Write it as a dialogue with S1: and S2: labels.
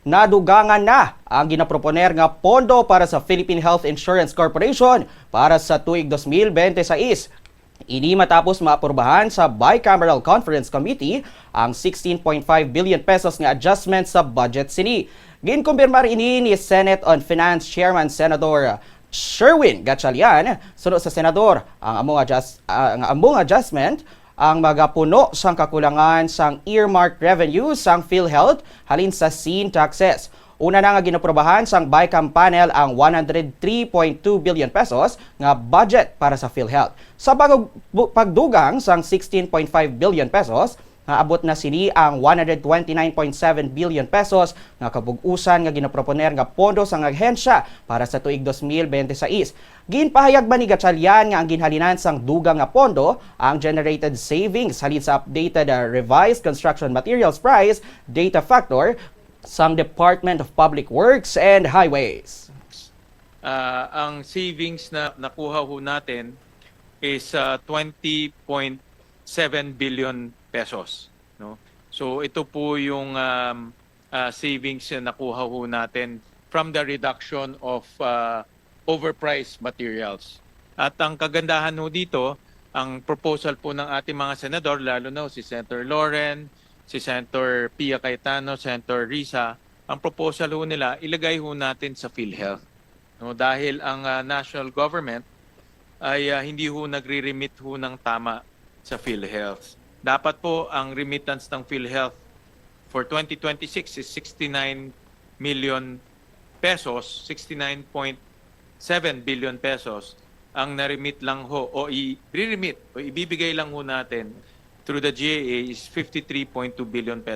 S1: nadugangan na ang ginaproponer nga pondo para sa Philippine Health Insurance Corporation para sa tuig 2026. Ini matapos maapurbahan sa Bicameral Conference Committee ang 16.5 billion pesos nga adjustment sa budget sini. Ginkumpirmar ini ni Senate on Finance Chairman Senator Sherwin Gatchalian. Sunod sa senador, ang among adjustment ang magapuno sang kakulangan sang earmark revenue sang PhilHealth halin sa sin taxes. Una na nga ginaprobahan sang BICAM panel ang 103.2 billion pesos nga budget para sa PhilHealth. Sa pagdugang sang 16.5 billion pesos, nga abot na sini ang 129.7 billion pesos nga kabug-usan nga ginaproponer nga pondo sang ahensya para sa tuig 2026. Ginpahayag ba ni Gatchalian nga ang ginhalinan sang dugang nga pondo ang generated savings halin sa updated revised construction materials price data factor sang Department of Public Works and Highways.
S2: Ang savings na nakuha ho natin is 20.7 billion pesos. No? So ito po yung savings na nakuha ho natin from the reduction of overpriced materials. At ang kagandahan ho dito, ang proposal po ng ating mga senador, lalo na si Senator Loren, si Senator Pia Cayetano, Senator Risa, ang proposal ho nila, ilagay ho natin sa PhilHealth. No? Dahil ang national government ay hindi ho nagre-remit ho ng tama sa PhilHealth. Dapat po ang remittance ng PhilHealth for 2026 is 69 million pesos, 69.7 billion pesos. Ang na-remit lang ho o i-remit o ibibigay lang ho natin through the GAA is 53.2 billion pesos.